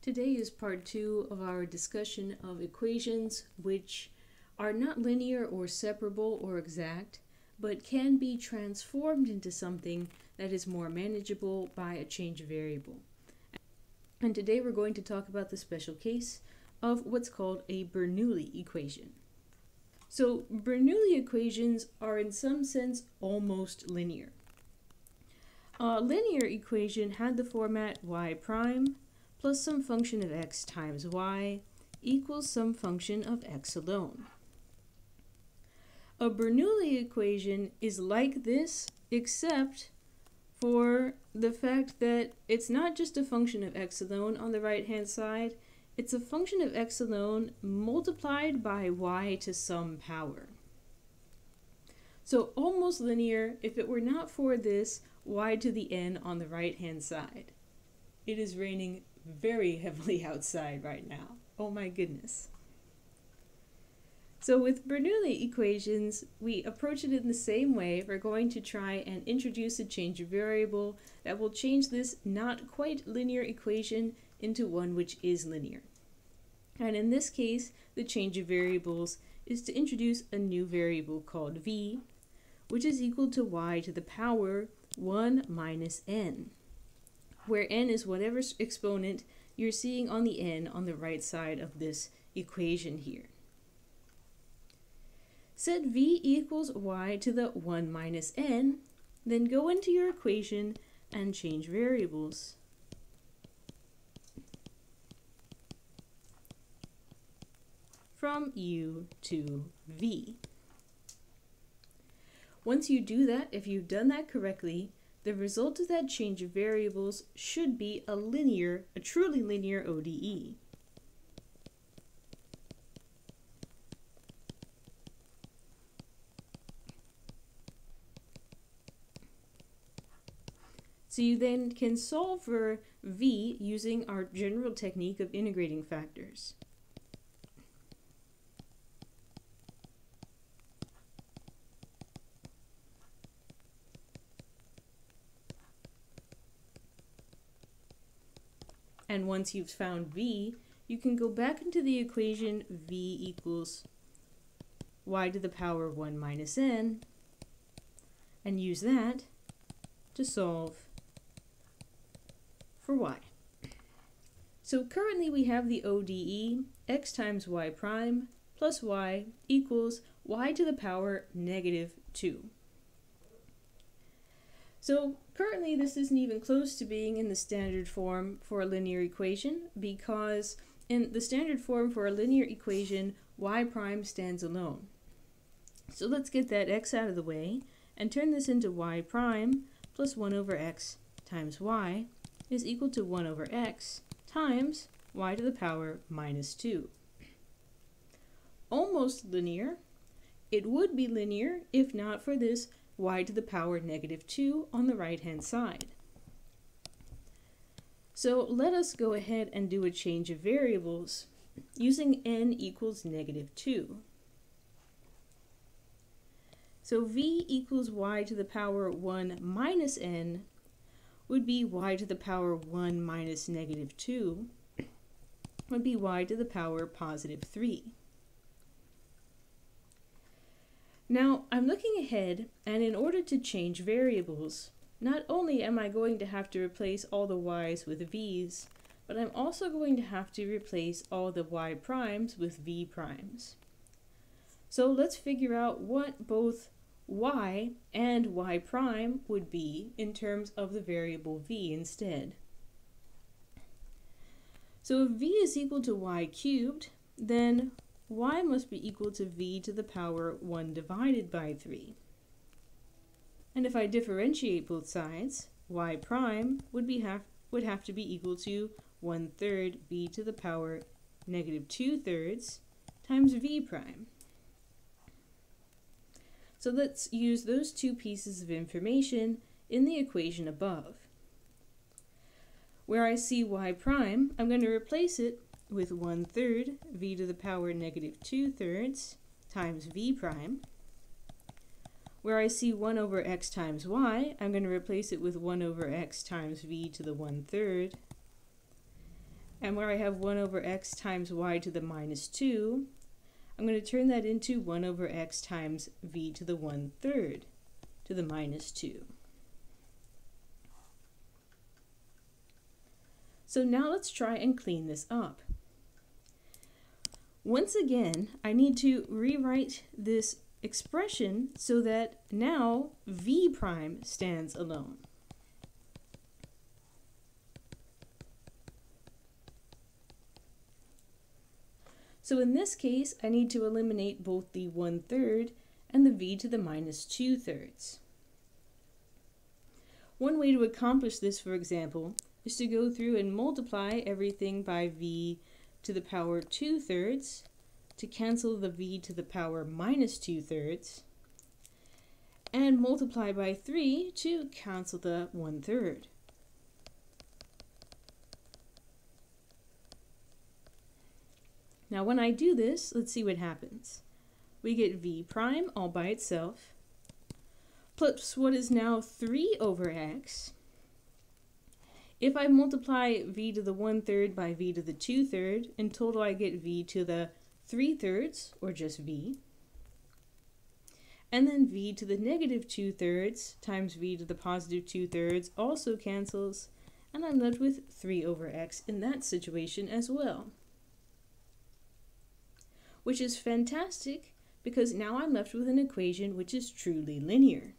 Today is part 2 of our discussion of equations which are not linear or separable or exact, but can be transformed into something that is more manageable by a change of variable. And today we're going to talk about the special case of what's called a Bernoulli equation. So Bernoulli equations are in some sense almost linear. A linear equation had the format y prime plus some function of x times y equals some function of x alone. A Bernoulli equation is like this, except for the fact that it's not just a function of x alone on the right-hand side, it's a function of x alone multiplied by y to some power. So almost linear if it were not for this y to the n on the right-hand side. It is raining very heavily outside right now. Oh my goodness. So with Bernoulli equations, we approach it in the same way. We're going to try and introduce a change of variable that will change this not quite linear equation into one which is linear. And in this case, the change of variables is to introduce a new variable called v, which is equal to y to the power 1 minus n, where n is whatever exponent you're seeing on the n on the right side of this equation here. Set v equals y to the 1 minus n, then go into your equation and change variables. From u to v. Once you do that, if you've done that correctly, the result of that change of variables should be a truly linear ODE. So you then can solve for v using our general technique of integrating factors. And once you've found v, you can go back into the equation v equals y to the power 1 minus n and use that to solve for y. So currently we have the ODE x times y prime plus y equals y to the power negative 2. So currently this isn't even close to being in the standard form for a linear equation, because in the standard form for a linear equation, y prime stands alone. So let's get that x out of the way and turn this into y prime plus 1 over x times y is equal to 1 over x times y to the power minus 2. Almost linear. It would be linear if not for this y to the power negative 2 on the right-hand side. So let us go ahead and do a change of variables using n equals negative 2. So v equals y to the power 1 minus n would be y to the power 1 minus negative 2 would be y to the power positive 3. Now, I'm looking ahead, and in order to change variables, not only am I going to have to replace all the y's with v's, but I'm also going to have to replace all the y primes with v primes. So let's figure out what both y and y prime would be in terms of the variable v instead. So if v is equal to y cubed, then y must be equal to v to the power 1 divided by 3. And if I differentiate both sides, y prime would have to be equal to 1/3 v to the power negative 2/3 times v prime. So let's use those two pieces of information in the equation above. Where I see y prime, I'm going to replace it with 1/3 v to the power negative 2/3 times v prime. Where I see 1 over x times y, I'm going to replace it with 1 over x times v to the 1/3. And where I have 1 over x times y to the minus 2, I'm going to turn that into 1 over x times v to the 1/3 to the minus 2. So now let's try and clean this up. Once again, I need to rewrite this expression so that now v prime stands alone. So in this case, I need to eliminate both the 1/3 and the v to the minus 2/3. One way to accomplish this, for example, is to go through and multiply everything by v to the power 2/3 to cancel the v to the power minus 2/3, and multiply by 3 to cancel the 1/3. Now when I do this, let's see what happens. We get v prime all by itself, plus what is now 3 over x. If I multiply v to the 1/3 by v to the 2/3, in total I get v to the 3/3, or just v. And then v to the negative 2/3 times v to the positive 2/3 also cancels, and I'm left with 3 over x in that situation as well. Which is fantastic, because now I'm left with an equation which is truly linear.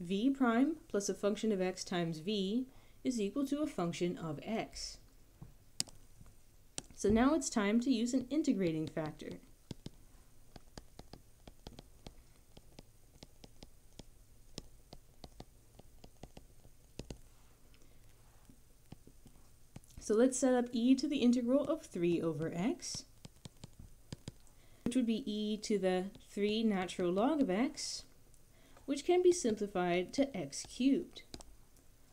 V prime plus a function of x times v is equal to a function of x. So now it's time to use an integrating factor. So let's set up e to the integral of 3 over x, which would be e to the 3 natural log of x, which can be simplified to x cubed.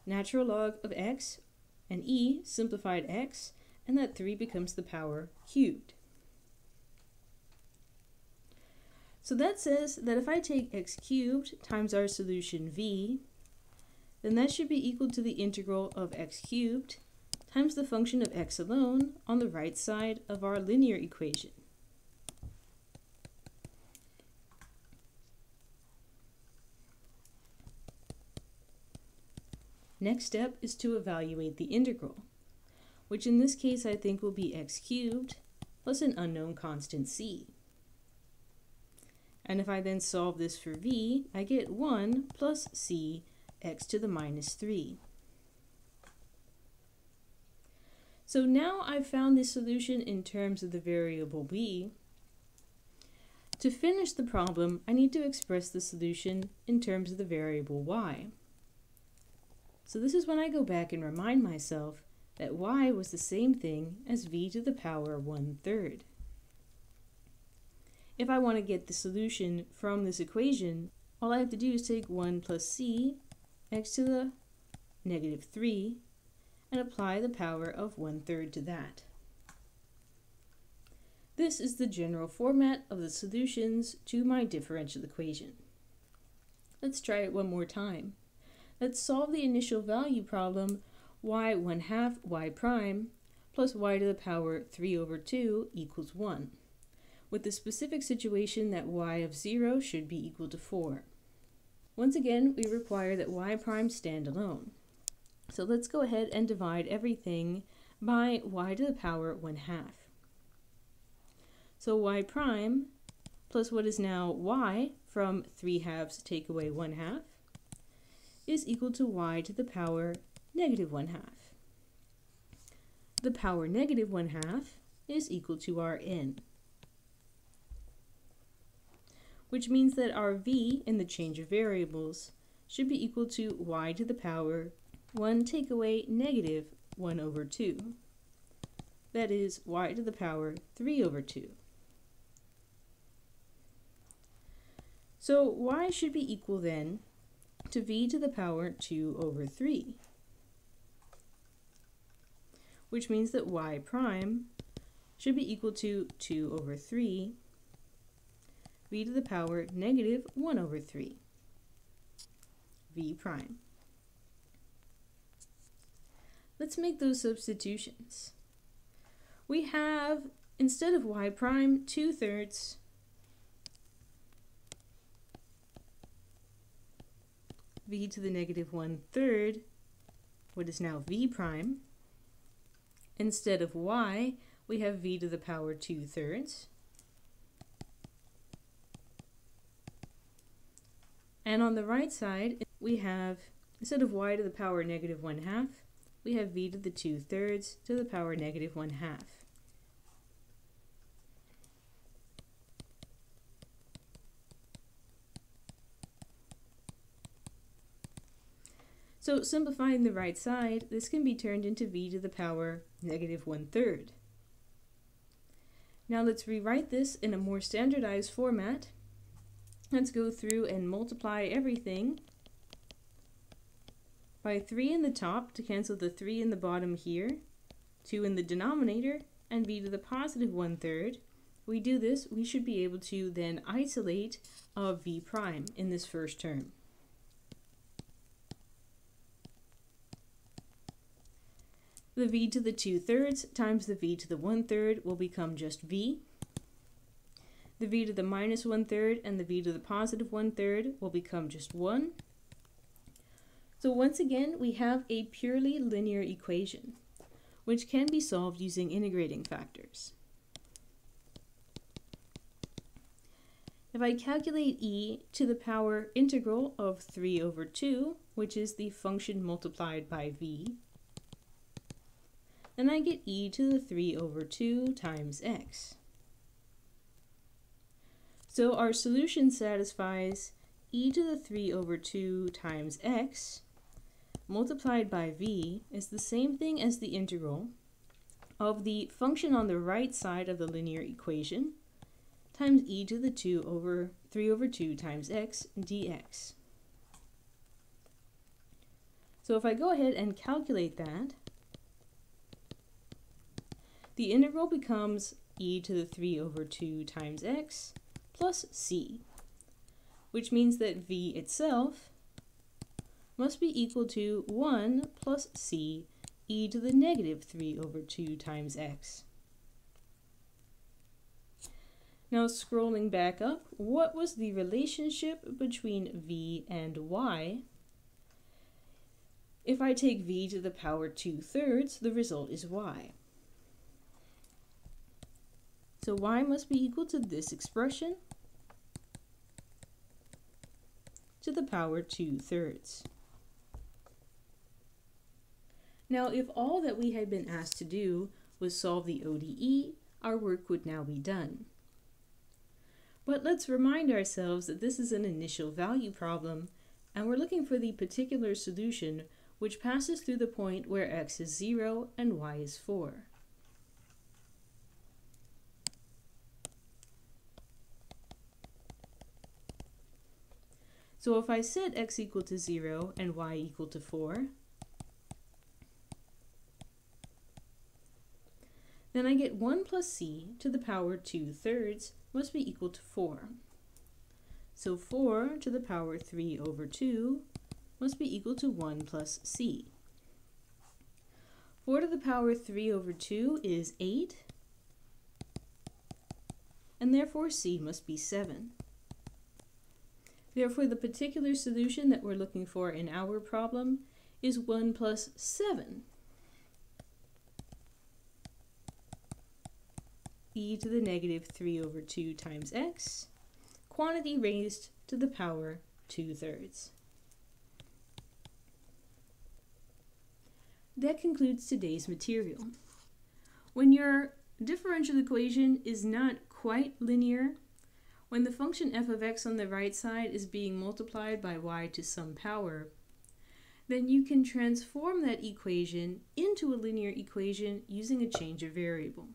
Natural log of x and e simplified x, and that 3 becomes the power cubed. So that says that if I take x cubed times our solution v, then that should be equal to the integral of x cubed times the function of x alone on the right side of our linear equation. Next step is to evaluate the integral, which in this case I think will be x cubed plus an unknown constant c. And if I then solve this for v, I get 1 plus c x to the minus 3. So now I've found the solution in terms of the variable b. To finish the problem, I need to express the solution in terms of the variable y. So this is when I go back and remind myself that y was the same thing as v to the power 1/3. If I want to get the solution from this equation, all I have to do is take 1 plus c x to the negative 3 and apply the power of 1/3 to that. This is the general format of the solutions to my differential equation. Let's try it one more time. Let's solve the initial value problem y 1/2 y prime plus y to the power 3 over 2 equals 1, with the specific situation that y of 0 should be equal to 4. Once again, we require that y prime stand alone. So let's go ahead and divide everything by y to the power 1/2. So y prime plus what is now y from 3/2 take away 1/2 is equal to y to the power negative 1/2. The power negative 1/2 is equal to our n, which means that our v in the change of variables should be equal to y to the power 1 take away negative 1 over 2. That is y to the power 3 over 2. So y should be equal then to v to the power 2 over 3, which means that y prime should be equal to 2 over 3, v to the power negative 1 over 3, v prime. let's make those substitutions. We have, instead of y prime, 2/3 v to the negative 1/3, what is now v prime. Instead of y, we have v to the power 2/3. And on the right side, we have, instead of y to the power negative 1/2, we have v to the 2/3 to the power negative 1/2. So simplifying the right side, this can be turned into v to the power negative 1/3. Now let's rewrite this in a more standardized format. Let's go through and multiply everything by 3 in the top to cancel the 3 in the bottom here, 2 in the denominator, and v to the positive 1/3. We do this, we should be able to then isolate v prime in this first term. The v to the 2/3 times the v to the 1/3 will become just v. The v to the minus 1/3 and the v to the positive 1/3 will become just 1. So once again, we have a purely linear equation, which can be solved using integrating factors. If I calculate e to the power integral of 3/2, which is the function multiplied by v, then I get e to the 3/2 times x. So our solution satisfies e to the 3/2 times x multiplied by v is the same thing as the integral of the function on the right side of the linear equation times e to the 3/2 times x dx. So if I go ahead and calculate that, the integral becomes e to the 3/2 times x plus c, which means that v itself must be equal to 1 plus c e to the negative 3/2 times x. Now scrolling back up, what was the relationship between v and y? If I take v to the power 2/3, the result is y. So y must be equal to this expression to the power 2/3. Now, if all that we had been asked to do was solve the ODE, our work would now be done. But let's remind ourselves that this is an initial value problem, and we're looking for the particular solution which passes through the point where x is 0 and y is 4. So if I set x equal to 0 and y equal to 4, then I get 1 plus c to the power 2/3 must be equal to 4. So 4 to the power 3/2 must be equal to 1 plus c. 4 to the power 3/2 is 8, and therefore c must be 7. Therefore, the particular solution that we're looking for in our problem is 1 plus 7. E to the negative 3/2 times x, quantity raised to the power 2/3. That concludes today's material. When your differential equation is not quite linear, when the function f of x on the right side is being multiplied by y to some power, then you can transform that equation into a linear equation using a change of variable.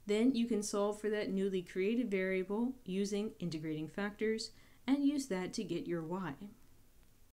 Then you can solve for that newly created variable using integrating factors and use that to get your y.